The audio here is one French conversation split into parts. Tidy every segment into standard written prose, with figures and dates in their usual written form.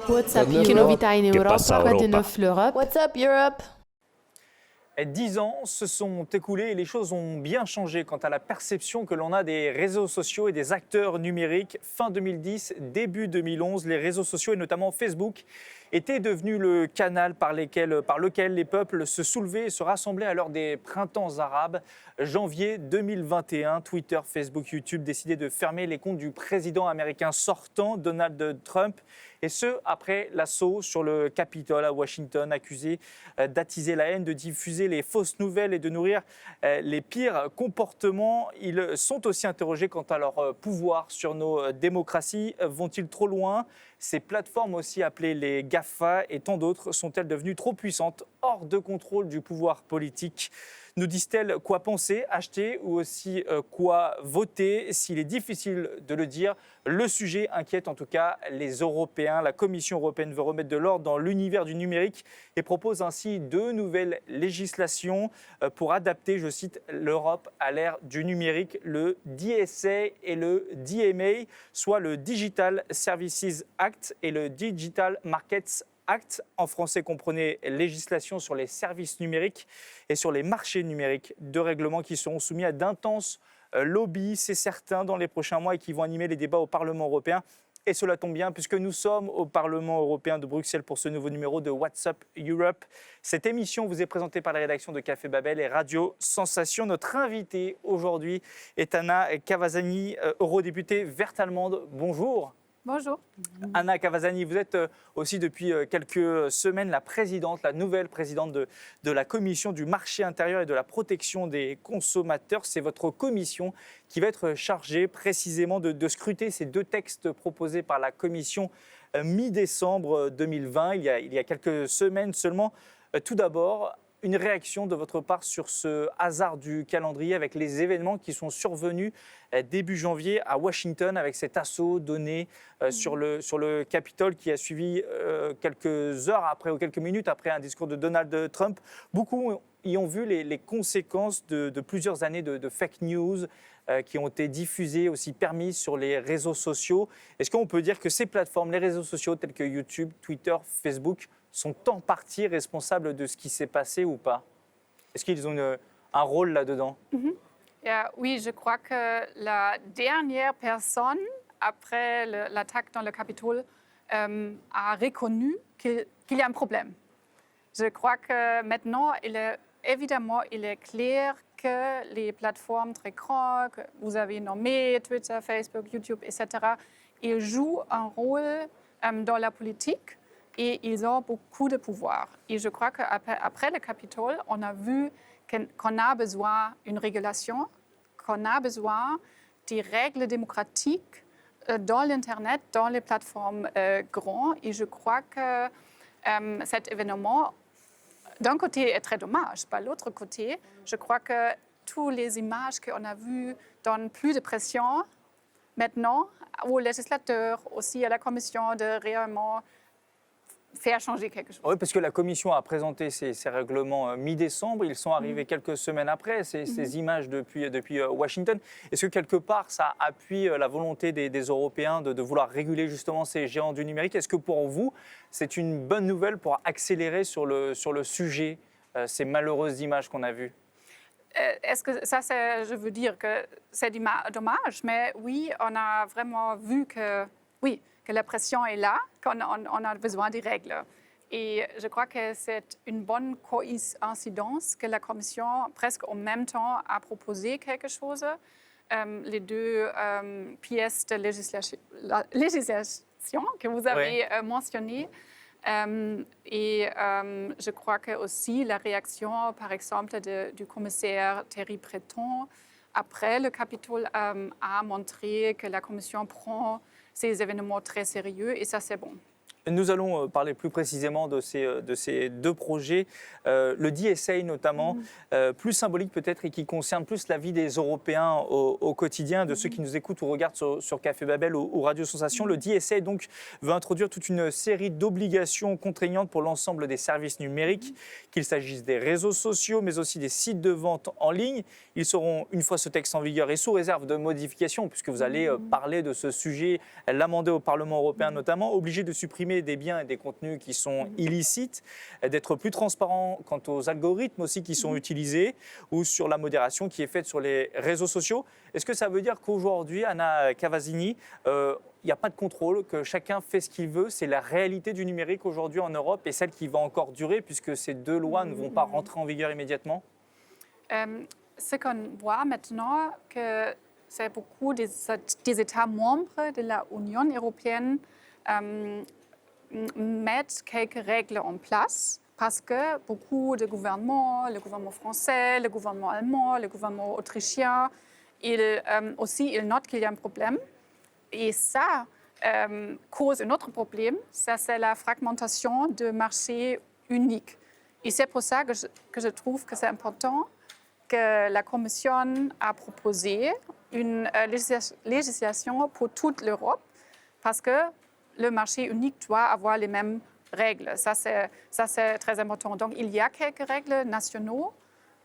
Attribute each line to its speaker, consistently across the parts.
Speaker 1: What's up, Che novità in Europa? Radio 9 l'Europe.
Speaker 2: What's up, Europe?
Speaker 3: 10 ans se sont écoulés et les choses ont bien changé quant à la perception que l'on a des réseaux sociaux et des acteurs numériques. Fin 2010, début 2011, les réseaux sociaux et notamment Facebook étaient devenus le canal par lequel les peuples se soulevaient et se rassemblaient à l'heure des printemps arabes. Janvier 2021, Twitter, Facebook, YouTube décidaient de fermer les comptes du président américain sortant, Donald Trump. Et ce, après l'assaut sur le Capitole à Washington, accusé d'attiser la haine, de diffuser les fausses nouvelles et de nourrir les pires comportements. Ils sont aussi interrogés quant à leur pouvoir sur nos démocraties. Vont-ils trop loin ? Ces plateformes aussi appelées les GAFA et tant d'autres sont-elles devenues trop puissantes, hors de contrôle du pouvoir politique ? Nous disent-elles quoi penser, acheter ou aussi quoi voter? S'il est difficile de le dire, le sujet inquiète en tout cas les Européens. La Commission européenne veut remettre de l'ordre dans l'univers du numérique et propose ainsi 2 nouvelles législations pour adapter, je cite, l'Europe à l'ère du numérique, le DSA et le DMA, soit le Digital Services Act et le Digital Markets Act. En français, comprenez législation sur les services numériques et sur les marchés numériques. 2 règlements qui seront soumis à d'intenses lobbies, c'est certain, dans les prochains mois et qui vont animer les débats au Parlement européen. Et cela tombe bien puisque nous sommes au Parlement européen de Bruxelles pour ce nouveau numéro de What's Up Europe. Cette émission vous est présentée par la rédaction de Café Babel et Radio Sensation. Notre invitée aujourd'hui est Anna Cavazani, eurodéputée verte allemande. Bonjour.
Speaker 4: Bonjour.
Speaker 3: Anna Cavazani, vous êtes aussi depuis quelques semaines la nouvelle présidente de la Commission du marché intérieur et de la protection des consommateurs. C'est votre commission qui va être chargée précisément de scruter ces 2 textes proposés par la Commission mi-décembre 2020, il y a quelques semaines seulement. Tout d'abord, une réaction de votre part sur ce hasard du calendrier avec les événements qui sont survenus début janvier à Washington avec cet assaut donné sur le Capitole qui a suivi quelques heures après ou quelques minutes après un discours de Donald Trump. Beaucoup y ont vu les conséquences de plusieurs années de fake news qui ont été diffusées, aussi permises sur les réseaux sociaux. Est-ce qu'on peut dire que ces plateformes, les réseaux sociaux tels que YouTube, Twitter, Facebook, sont en partie responsables de ce qui s'est passé ou pas? Est-ce qu'ils ont un rôle là-dedans?
Speaker 4: Oui, je crois que la dernière personne, après l'attaque dans le Capitole, a reconnu qu'il y a un problème. Je crois que maintenant, il est clair que les plateformes très grandes, que vous avez nommé Twitter, Facebook, YouTube, etc., ils jouent un rôle dans la politique. Et ils ont beaucoup de pouvoir. Et je crois qu'après le Capitole, on a vu qu'on a besoin d'une régulation, qu'on a besoin des règles démocratiques dans l'Internet, dans les plateformes grandes. Et je crois que cet événement, d'un côté, est très dommage. Par l'autre côté, je crois que toutes les images qu'on a vues donnent plus de pression maintenant aux législateurs, aussi à la Commission de réellement faire changer quelque chose.
Speaker 3: Oui, parce que la Commission a présenté ces règlements mi-décembre. Ils sont arrivés quelques semaines après, ces images depuis Washington. Est-ce que quelque part, ça appuie la volonté des Européens de vouloir réguler justement ces géants du numérique? Est-ce que pour vous, c'est une bonne nouvelle pour accélérer sur le sujet, ces malheureuses images qu'on a vues?
Speaker 4: Est-ce que ça, je veux dire que c'est dommage, mais oui, on a vraiment vu que la pression est là, qu'on a besoin des règles. Et je crois que c'est une bonne coïncidence que la Commission, presque en même temps, a proposé quelque chose. Les 2 pièces de législation que vous avez mentionnées. Je crois que aussi la réaction, par exemple, du commissaire Thierry Breton, après le Capitole, a montré que la Commission prend ces événements très sérieux et ça, c'est bon.
Speaker 3: Nous allons parler plus précisément de ces 2 projets, le DSA notamment, plus symbolique peut-être et qui concerne plus la vie des Européens au quotidien, de ceux qui nous écoutent ou regardent sur Café Babel ou Radio Sensation. Le DSA donc veut introduire toute une série d'obligations contraignantes pour l'ensemble des services numériques, qu'il s'agisse des réseaux sociaux mais aussi des sites de vente en ligne. Ils seront, une fois ce texte en vigueur et sous réserve de modifications, puisque vous allez parler de ce sujet, l'amender au Parlement européen notamment, obligés de supprimer supprimer des biens et des contenus qui sont illicites, d'être plus transparent quant aux algorithmes aussi qui sont utilisés ou sur la modération qui est faite sur les réseaux sociaux. Est-ce que ça veut dire qu'aujourd'hui, Anna Cavazzini, il n'y a pas de contrôle, que chacun fait ce qu'il veut? C'est la réalité du numérique aujourd'hui en Europe et celle qui va encore durer puisque ces deux lois ne vont pas rentrer en vigueur immédiatement?
Speaker 4: Ce qu'on voit maintenant, que c'est beaucoup des États membres de l'Union européenne mettent quelques règles en place parce que beaucoup de gouvernements, le gouvernement français, le gouvernement allemand, le gouvernement autrichien, ils notent qu'il y a un problème. Et ça cause un autre problème, ça c'est la fragmentation du marché unique. Et c'est pour ça que je trouve que c'est important que la Commission a proposé une législation pour toute l'Europe parce que le marché unique doit avoir les mêmes règles. Ça, c'est très important. Donc, il y a quelques règles nationaux,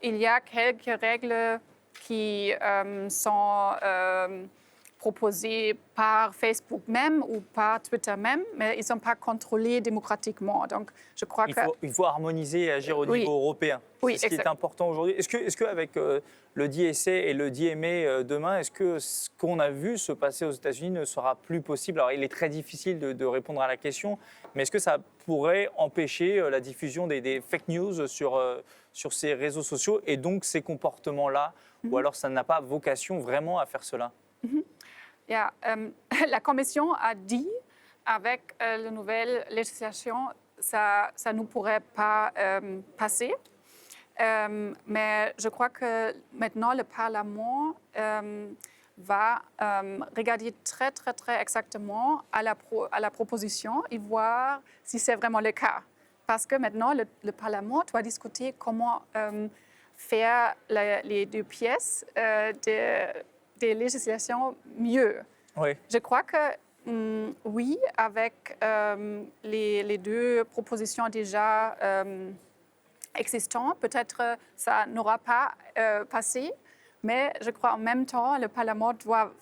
Speaker 4: il y a quelques règles qui sont proposées par Facebook même ou par Twitter même, mais ils ne sont pas contrôlés démocratiquement. Donc, je crois
Speaker 3: il faut harmoniser et agir au niveau européen.
Speaker 4: Oui,
Speaker 3: c'est ce qui est important aujourd'hui. Est-ce qu'avec le DSA et le DMA demain, est-ce que ce qu'on a vu se passer aux États-Unis ne sera plus possible? Alors, il est très difficile de répondre à la question, mais est-ce que ça pourrait empêcher la diffusion des fake news sur ces réseaux sociaux et donc ces comportements-là? Ou alors ça n'a pas vocation vraiment à faire cela?
Speaker 4: Yeah, la Commission a dit avec la nouvelle législation, ça ne pourrait pas passer. Mais je crois que maintenant, le Parlement va regarder très, très, très exactement à la proposition et voir si c'est vraiment le cas. Parce que maintenant, le Parlement doit discuter comment faire les deux pièces des législations mieux.
Speaker 3: Oui.
Speaker 4: Je crois que oui, avec les deux propositions déjà existantes, peut-être ça n'aura pas passé, mais je crois en même temps le Parlement doit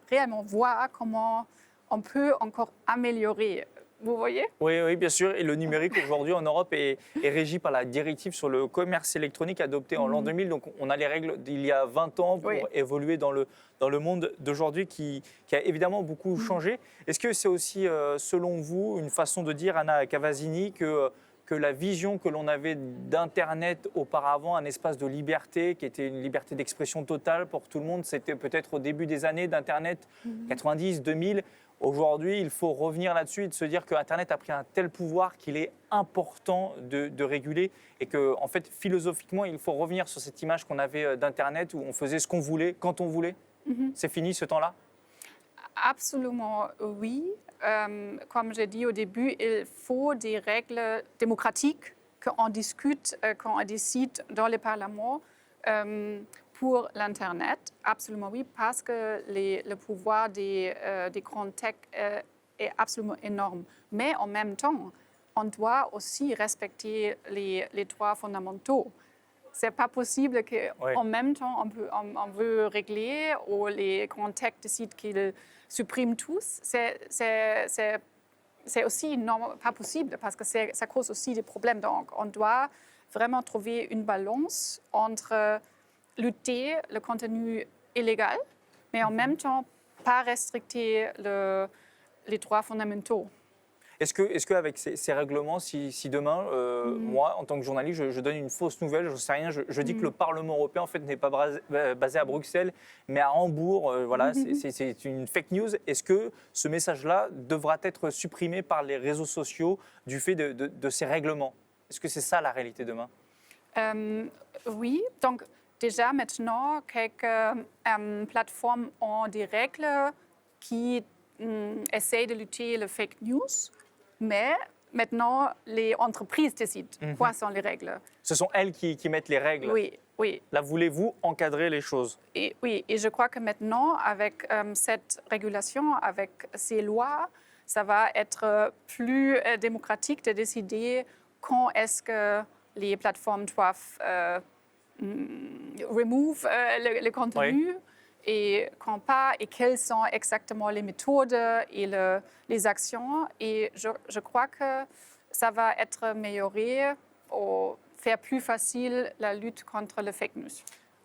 Speaker 4: réellement voir comment on peut encore améliorer. Vous voyez?
Speaker 3: Oui, bien sûr. Et le numérique aujourd'hui en Europe est régi par la directive sur le commerce électronique adoptée en l'an 2000. Donc on a les règles d'il y a 20 ans pour évoluer dans le monde d'aujourd'hui qui a évidemment beaucoup changé. Est-ce que c'est aussi, selon vous, une façon de dire, Anna Cavazzini, que la vision que l'on avait d'Internet auparavant, un espace de liberté qui était une liberté d'expression totale pour tout le monde, c'était peut-être au début des années d'Internet, 90, 2000. Aujourd'hui, il faut revenir là-dessus et de se dire que Internet a pris un tel pouvoir qu'il est important de réguler et que, en fait, philosophiquement, il faut revenir sur cette image qu'on avait d'Internet où on faisait ce qu'on voulait, quand on voulait. C'est fini ce temps-là?
Speaker 4: Absolument oui. Comme j'ai dit au début, il faut des règles démocratiques qu'on discute, qu'on décide dans le Parlement pour l'Internet. Absolument oui, parce que le pouvoir des grandes tech est absolument énorme. Mais en même temps, on doit aussi respecter les droits fondamentaux. Ce n'est pas possible qu'en même temps, on veut régler ou les grandes tech décident qu'ils suppriment tous. C'est aussi pas possible parce que ça cause aussi des problèmes. Donc, on doit vraiment trouver une balance entre lutter le contenu illégal, mais en même temps, pas restricter les droits fondamentaux.
Speaker 3: Est-ce qu'avec ces règlements, si demain, moi, en tant que journaliste, je donne une fausse nouvelle, je ne sais rien, je dis que le Parlement européen, en fait, n'est pas basé à Bruxelles, mais à Hambourg, voilà, c'est une fake news. Est-ce que ce message-là devra être supprimé par les réseaux sociaux du fait de ces règlements? Est-ce que c'est ça la réalité demain?
Speaker 4: Oui, donc déjà maintenant, quelques plateformes ont des règles qui essayent de lutter les fake news. Mais maintenant, les entreprises décident quoi sont les règles.
Speaker 3: Ce sont elles qui mettent les règles.
Speaker 4: Oui.
Speaker 3: Là, voulez-vous encadrer les choses?
Speaker 4: Oui, et je crois que maintenant, avec cette régulation, avec ces lois, ça va être plus démocratique de décider quand est-ce que les plateformes doivent remove le contenu et quand pas, et quelles sont exactement les méthodes et les actions. Et je crois que ça va être amélioré ou faire plus facile la lutte contre le fake news.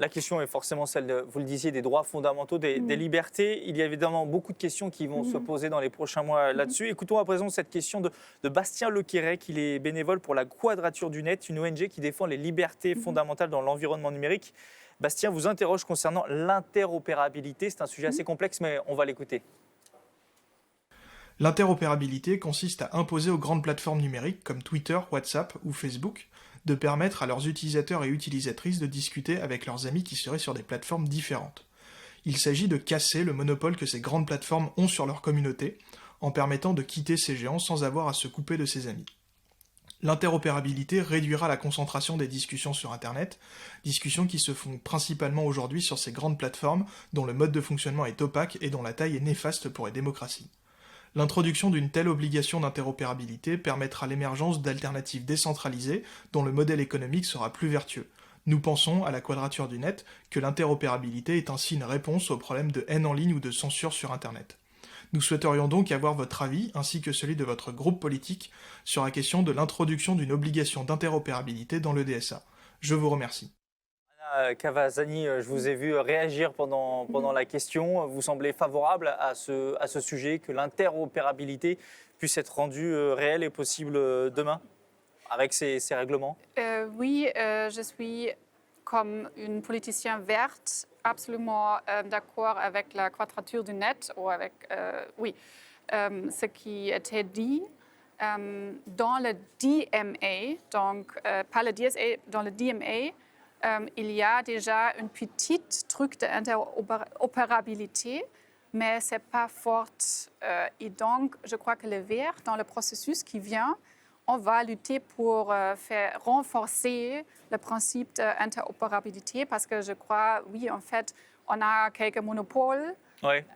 Speaker 3: La question est forcément celle, vous le disiez, des droits fondamentaux, des libertés. Il y a évidemment beaucoup de questions qui vont se poser dans les prochains mois là-dessus. Écoutons à présent cette question de Bastien Lequérec. Il est bénévole pour la Quadrature du Net, une ONG qui défend les libertés fondamentales dans l'environnement numérique. Bastien vous interroge concernant l'interopérabilité. C'est un sujet assez complexe, mais on va l'écouter.
Speaker 2: L'interopérabilité consiste à imposer aux grandes plateformes numériques comme Twitter, WhatsApp ou Facebook de permettre à leurs utilisateurs et utilisatrices de discuter avec leurs amis qui seraient sur des plateformes différentes. Il s'agit de casser le monopole que ces grandes plateformes ont sur leur communauté en permettant de quitter ces géants sans avoir à se couper de ses amis. L'interopérabilité réduira la concentration des discussions sur Internet, discussions qui se font principalement aujourd'hui sur ces grandes plateformes dont le mode de fonctionnement est opaque et dont la taille est néfaste pour les démocraties. L'introduction d'une telle obligation d'interopérabilité permettra l'émergence d'alternatives décentralisées dont le modèle économique sera plus vertueux. Nous pensons, à la Quadrature du Net, que l'interopérabilité est ainsi une réponse aux problèmes de haine en ligne ou de censure sur Internet. Nous souhaiterions donc avoir votre avis, ainsi que celui de votre groupe politique, sur la question de l'introduction d'une obligation d'interopérabilité dans le DSA. Je vous remercie.
Speaker 3: Anna Cavazzani, je vous ai vu réagir pendant la question. Vous semblez favorable à ce sujet, que l'interopérabilité puisse être rendue réelle et possible demain, avec ces règlements?
Speaker 4: Oui, je suis comme une politicienne verte absolument d'accord avec la Quadrature du Net, ou avec ce qui était dit. Dans le DMA, donc pas le DSA, dans le DMA, il y a déjà un petit truc d'interopérabilité, mais ce n'est pas fort. Et donc, je crois que le vert, dans le processus qui vient, on va lutter pour faire renforcer le principe d'interopérabilité, parce que je crois, oui, en fait, on a quelques monopoles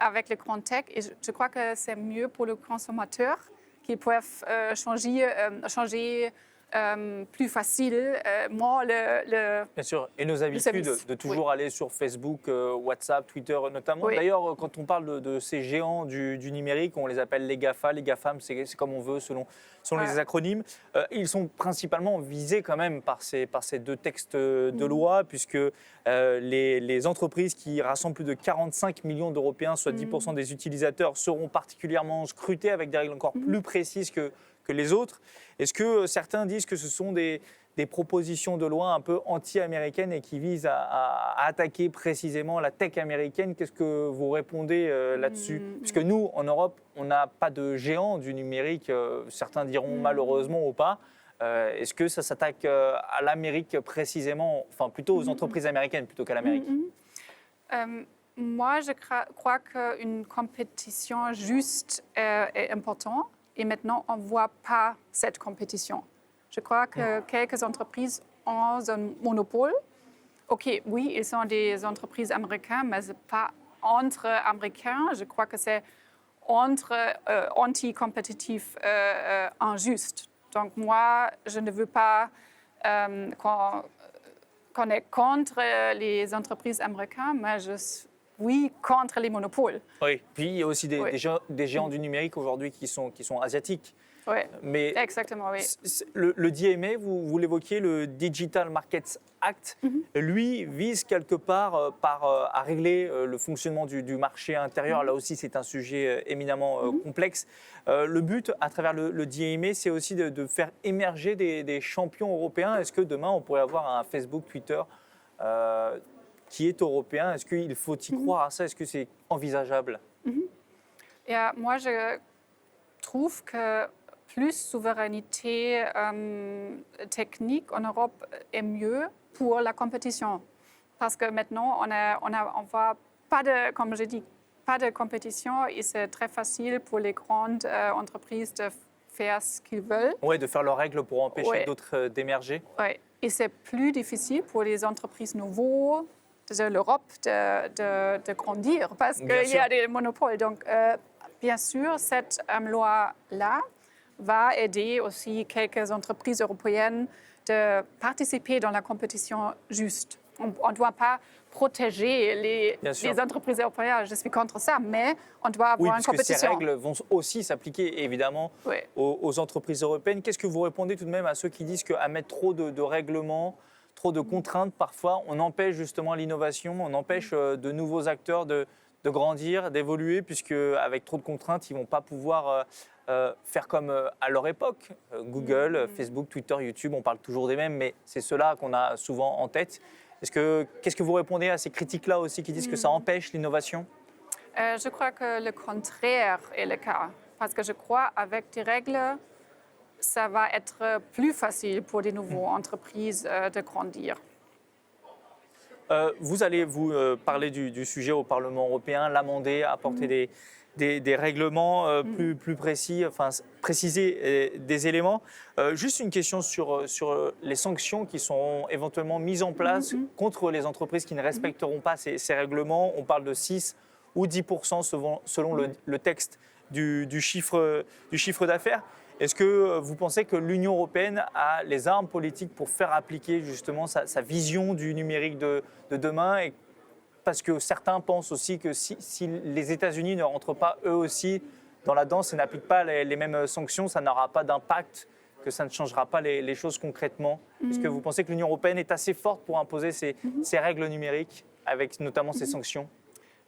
Speaker 4: avec les grandes tech, et je crois que c'est mieux pour le consommateur qu'ils peuvent changer plus facile, moins
Speaker 3: Bien sûr, et nos habitudes de toujours aller sur Facebook, WhatsApp, Twitter notamment.
Speaker 4: Oui.
Speaker 3: D'ailleurs, quand on parle de ces géants du numérique, on les appelle les GAFA, les GAFAM, c'est comme on veut selon les acronymes. Ils sont principalement visés quand même par ces deux textes de loi, puisque les entreprises qui rassemblent plus de 45 millions d'Européens, soit 10% des utilisateurs, seront particulièrement scrutées avec des règles encore plus précises que les autres. Est-ce que certains disent que ce sont des propositions de loi un peu anti-américaines et qui visent à attaquer précisément la tech américaine? Qu'est-ce que vous répondez là-dessus? Puisque nous, en Europe, on n'a pas de géant du numérique, certains diront malheureusement ou pas. Est-ce que ça s'attaque à l'Amérique précisément, enfin plutôt aux entreprises américaines plutôt qu'à l'Amérique?
Speaker 4: Moi, je crois qu'une compétition juste est importante. Et maintenant, on ne voit pas cette compétition. Je crois que quelques entreprises ont un monopole. OK, oui, ils sont des entreprises américaines, mais ce n'est pas entre Américains. Je crois que c'est entre anti-compétitif injuste. Donc moi, je ne veux pas qu'on est contre les entreprises américaines, mais oui, contre les monopoles.
Speaker 3: Oui, puis il y a aussi des géants du numérique aujourd'hui qui sont asiatiques.
Speaker 4: Oui,
Speaker 3: mais
Speaker 4: exactement, oui.
Speaker 3: Le DMA, vous l'évoquiez, le Digital Markets Act, lui vise quelque part à régler le fonctionnement du marché intérieur. Là aussi, c'est un sujet éminemment complexe. Le but, à travers le DMA, c'est aussi de faire émerger des champions européens. Est-ce que demain, on pourrait avoir un Facebook, Twitter qui est européen? Est-ce qu'il faut y croire à ça? Est-ce que c'est envisageable?
Speaker 4: Et moi, je trouve que plus souveraineté technique en Europe est mieux pour la compétition. Parce que maintenant, on voit pas de, comme je dis, pas de compétition et c'est très facile pour les grandes entreprises de faire ce qu'ils veulent.
Speaker 3: Oui, de faire leurs règles pour empêcher d'autres d'émerger.
Speaker 4: Oui, et c'est plus difficile pour les entreprises nouveaux de l'Europe de grandir parce qu'il y a des monopoles. Donc, bien sûr, cette loi-là va aider aussi quelques entreprises européennes de participer dans la compétition juste. On ne doit pas protéger
Speaker 3: Bien sûr.
Speaker 4: les entreprises européennes. Je suis contre ça, mais on doit avoir
Speaker 3: Oui,
Speaker 4: une
Speaker 3: parce que ces
Speaker 4: compétition.
Speaker 3: règles vont aussi s'appliquer évidemment
Speaker 4: Oui.
Speaker 3: aux entreprises européennes. Qu'est-ce que vous répondez tout de même à ceux qui disent qu'à mettre trop de règlements, trop de contraintes, parfois, on empêche justement l'innovation, on empêche de nouveaux acteurs de grandir, d'évoluer, puisque avec trop de contraintes, ils ne vont pas pouvoir faire comme à leur époque. Google, Facebook, Twitter, YouTube, on parle toujours des mêmes, mais c'est ceux-là qu'on a souvent en tête. Qu'est-ce que vous répondez à ces critiques-là aussi qui disent que ça empêche l'innovation?
Speaker 4: Je crois que le contraire est le cas. Parce que je crois qu'avec des règles, ça va être plus facile pour des nouvelles entreprises de grandir.
Speaker 3: Vous allez parler du sujet au Parlement européen, l'amender, apporter des règlements plus précis, enfin préciser des éléments. Juste une question sur les sanctions qui sont éventuellement mises en place contre les entreprises qui ne respecteront pas ces règlements. On parle de 6 ou 10% selon le texte du chiffre d'affaires. Est-ce que vous pensez que l'Union européenne a les armes politiques pour faire appliquer justement sa vision du numérique de demain? Et parce que certains pensent aussi que si les États-Unis ne rentrent pas eux aussi dans la danse et n'appliquent pas les mêmes sanctions, ça n'aura pas d'impact, que ça ne changera pas les choses concrètement. Est-ce que vous pensez que l'Union européenne est assez forte pour imposer ces règles numériques, avec notamment ces sanctions?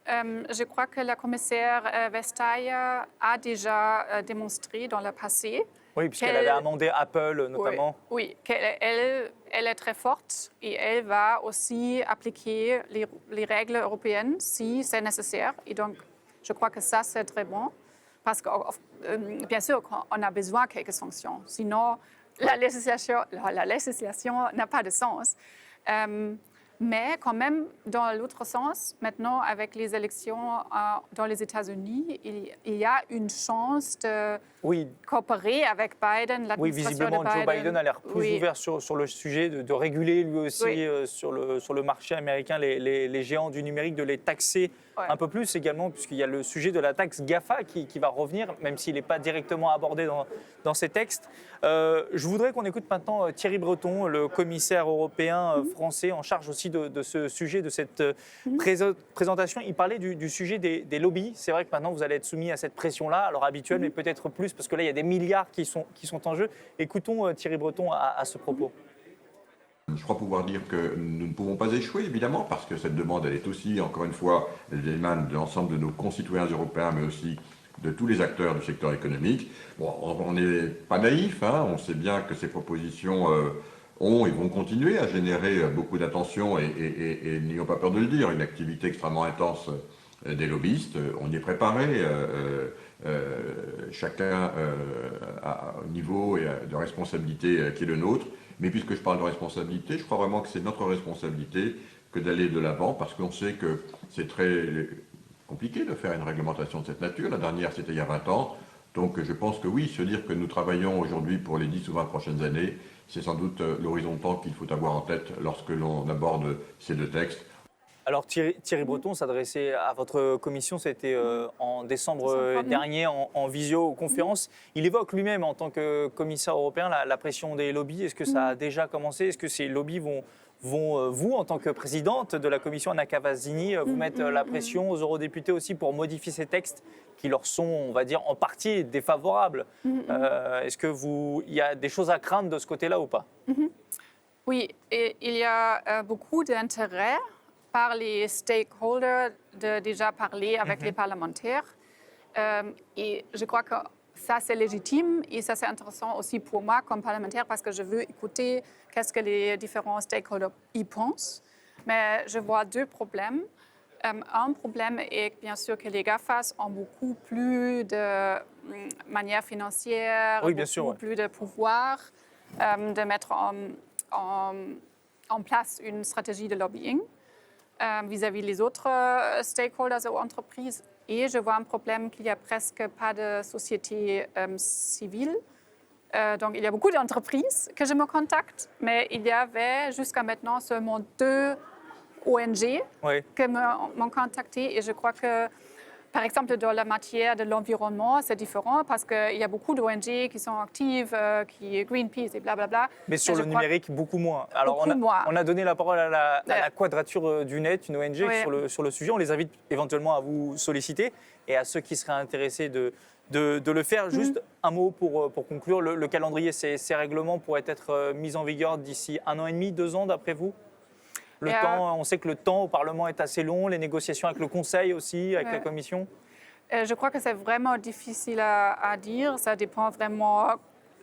Speaker 4: Je crois que la commissaire Vestager a déjà démontré dans le passé.
Speaker 3: Oui, puisqu'elle avait amendé Apple notamment.
Speaker 4: Oui, qu'elle est très forte et elle va aussi appliquer les règles européennes si c'est nécessaire. Et donc, je crois que ça, c'est très bon. Parce que, bien sûr, on a besoin de quelques sanctions. Sinon, la législation n'a pas de sens. Mais quand même, dans l'autre sens, maintenant, avec les élections dans les États-Unis, il y a une chance de coopérer avec Biden, l'administration
Speaker 3: Oui, visiblement,
Speaker 4: de Biden.
Speaker 3: Joe Biden a l'air plus ouvert sur le sujet de réguler lui aussi sur le marché américain les géants du numérique, de les taxer un peu plus également, puisqu'il y a le sujet de la taxe GAFA qui va revenir, même s'il n'est pas directement abordé dans ces textes. Je voudrais qu'on écoute maintenant Thierry Breton, le commissaire européen français en charge aussi de ce sujet, de cette présentation. Il parlait du sujet des lobbies. C'est vrai que maintenant, vous allez être soumis à cette pression-là, alors habituelle, mais peut-être plus, parce que là, il y a des milliards qui sont en jeu. Écoutons Thierry Breton à ce propos.
Speaker 5: Je crois pouvoir dire que nous ne pouvons pas échouer, évidemment, parce que cette demande, elle est aussi, encore une fois, elle émane de l'ensemble de nos concitoyens européens, mais aussi de tous les acteurs du secteur économique. Bon, on n'est pas naïf, hein, on sait bien que ces propositions ont et vont continuer à générer beaucoup d'attention et n'ayons pas peur de le dire, une activité extrêmement intense des lobbyistes. On y est préparé, chacun à un niveau de responsabilité qui est le nôtre. Mais puisque je parle de responsabilité, je crois vraiment que c'est notre responsabilité que d'aller de l'avant, parce qu'on sait que c'est très compliqué de faire une réglementation de cette nature. La dernière, c'était il y a 20 ans. Donc je pense que oui, se dire que nous travaillons aujourd'hui pour les 10 ou 20 prochaines années, c'est sans doute l'horizon de temps qu'il faut avoir en tête lorsque l'on aborde ces deux textes.
Speaker 3: Alors Thierry Breton s'adressait à votre commission, c'était en décembre dernier en visioconférence. Il évoque lui-même en tant que commissaire européen la pression des lobbies. Est-ce que ça a déjà commencé? Est-ce que ces lobbies vont vous, en tant que présidente de la commission, Anna Cavazzini, vous mettre la pression aux eurodéputés aussi pour modifier ces textes qui leur sont, on va dire, en partie défavorables? Est-ce qu'il y a des choses à craindre de ce côté-là ou pas?
Speaker 4: Oui, et il y a beaucoup d'intérêt par les stakeholders de déjà parler avec les parlementaires. Et je crois que ça, c'est légitime et ça, c'est intéressant aussi pour moi comme parlementaire parce que je veux écouter qu'est-ce que les différents stakeholders y pensent. Mais je vois deux problèmes. Un problème est bien sûr que les GAFAs ont beaucoup plus de manière financière, beaucoup plus de pouvoir de mettre en place une stratégie de lobbying vis-à-vis des autres stakeholders ou entreprises. Et je vois un problème qu'il n'y a presque pas de société civile. Donc, il y a beaucoup d'entreprises que je me contacte, mais il y avait jusqu'à maintenant seulement 2 ONG qui m'ont contacté. Et je crois que Par exemple, dans la matière de l'environnement, c'est différent parce qu'il y a beaucoup d'ONG qui sont actives, qui Greenpeace et blablabla.
Speaker 3: Mais sur le numérique, beaucoup moins. Alors,
Speaker 4: Beaucoup moins.
Speaker 3: on a donné la parole à la Quadrature du Net, une ONG
Speaker 4: Ouais.
Speaker 3: sur le sujet. On les invite éventuellement à vous solliciter et à ceux qui seraient intéressés de le faire. Juste un mot pour conclure. Le calendrier, ces règlements pourraient être mis en vigueur d'ici 1 an et demi, 2 ans, d'après vous? On sait que le temps au Parlement est assez long, les négociations avec le Conseil aussi, avec la Commission.
Speaker 4: Je crois que c'est vraiment difficile à dire. Ça dépend vraiment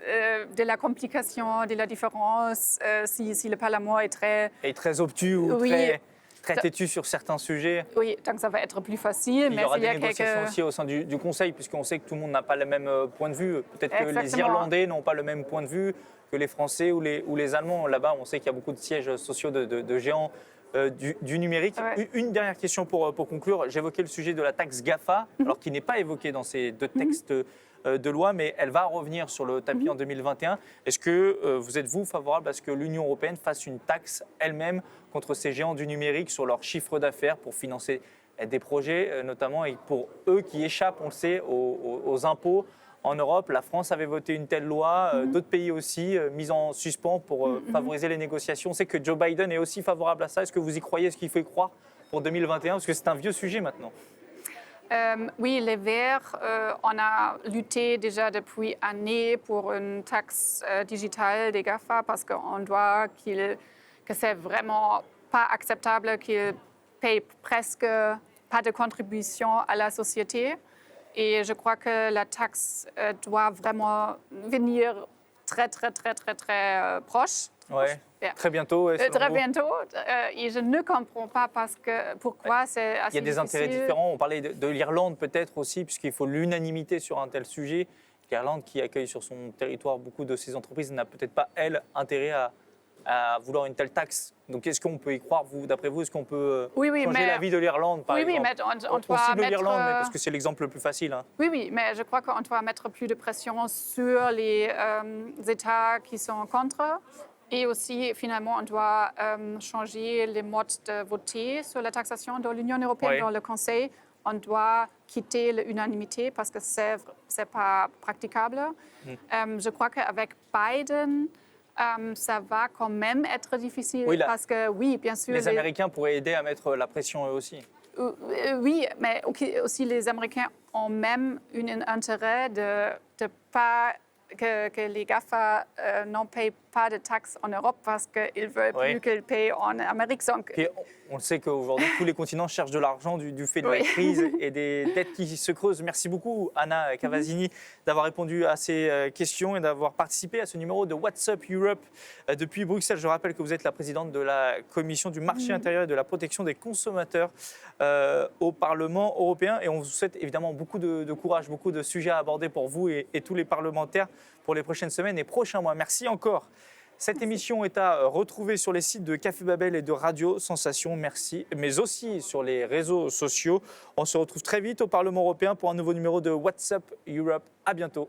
Speaker 4: de la complication, de la différence. Si le Parlement est très...
Speaker 3: Et très obtus ou
Speaker 4: Oui.
Speaker 3: très têtu sur certains sujets.
Speaker 4: Oui, donc ça va être plus facile.
Speaker 3: Il y aura des négociations aussi au sein du Conseil, puisqu'on sait que tout le monde n'a pas le même point de vue. Peut-être que les
Speaker 4: Exactement.
Speaker 3: Irlandais n'ont pas le même point de vue que les Français ou les Allemands. Là-bas, on sait qu'il y a beaucoup de sièges sociaux de géants du numérique.
Speaker 4: Ouais.
Speaker 3: Une dernière question pour conclure. J'évoquais le sujet de la taxe GAFA, alors qui n'est pas évoqué dans ces deux textes de loi, mais elle va revenir sur le tapis en 2021. Est-ce que vous êtes, vous, favorable à ce que l'Union européenne fasse une taxe elle-même contre ces géants du numérique sur leur chiffre d'affaires pour financer des projets, notamment, et pour eux qui échappent, on le sait, aux impôts en Europe? La France avait voté une telle loi, d'autres pays aussi, mis en suspens pour favoriser les négociations. On sait que Joe Biden est aussi favorable à ça. Est-ce que vous y croyez? Est-ce qu'il faut y croire pour 2021? Parce que c'est un vieux sujet maintenant.
Speaker 4: Oui, les Verts, on a lutté déjà depuis années pour une taxe digitale des GAFA parce qu'on doit que c'est vraiment pas acceptable qu'ils payent presque pas de contribution à la société. Et je crois que la taxe doit vraiment venir très proche.
Speaker 3: Ouais.
Speaker 4: Yeah.
Speaker 3: Très bientôt. Ouais, selon
Speaker 4: Très
Speaker 3: vous.
Speaker 4: bientôt. Et je ne comprends pas pourquoi c'est assez
Speaker 3: Il y a des intérêts
Speaker 4: difficile.
Speaker 3: différents. On parlait de l'Irlande peut-être aussi, puisqu'il faut l'unanimité sur un tel sujet. L'Irlande, qui accueille sur son territoire beaucoup de ces entreprises, n'a peut-être pas, elle, intérêt à vouloir une telle taxe. Donc est-ce qu'on peut y croire, vous, d'après vous? Est-ce qu'on peut changer la vie de l'Irlande, par exemple?
Speaker 4: mais on doit
Speaker 3: cible
Speaker 4: mettre...
Speaker 3: l'Irlande, mais parce que c'est l'exemple le plus facile. Hein.
Speaker 4: Oui, mais je crois qu'on doit mettre plus de pression sur les États qui sont contre. Et aussi, finalement, on doit changer les modes de voter sur la taxation dans l'Union européenne,
Speaker 3: Oui.
Speaker 4: dans le Conseil. On doit quitter l'unanimité parce que c'est pas praticable. Je crois qu'avec Biden, ça va quand même être difficile
Speaker 3: Oui,
Speaker 4: parce que, oui, bien sûr...
Speaker 3: Les Américains pourraient aider à mettre la pression eux aussi.
Speaker 4: Oui, mais aussi les Américains ont même un intérêt de pas que les GAFA n'en payent pas de taxes en Europe parce qu'ils veulent plus qu'ils payent en Amérique. Donc,
Speaker 3: Et on le sait qu'aujourd'hui, tous les continents cherchent de l'argent du fait de la crise et des dettes qui se creusent. Merci beaucoup, Anna Cavazzini, d'avoir répondu à ces questions et d'avoir participé à ce numéro de What's Up Europe depuis Bruxelles. Je rappelle que vous êtes la présidente de la Commission du marché intérieur et de la protection des consommateurs au Parlement européen. Et on vous souhaite évidemment beaucoup de courage, beaucoup de sujets à aborder pour vous et tous les parlementaires pour les prochaines semaines et prochains mois. Merci encore. Cette émission est à retrouver sur les sites de Café Babel et de Radio Sensation. Merci, mais aussi sur les réseaux sociaux. On se retrouve très vite au Parlement européen pour un nouveau numéro de What's Up Europe. À bientôt.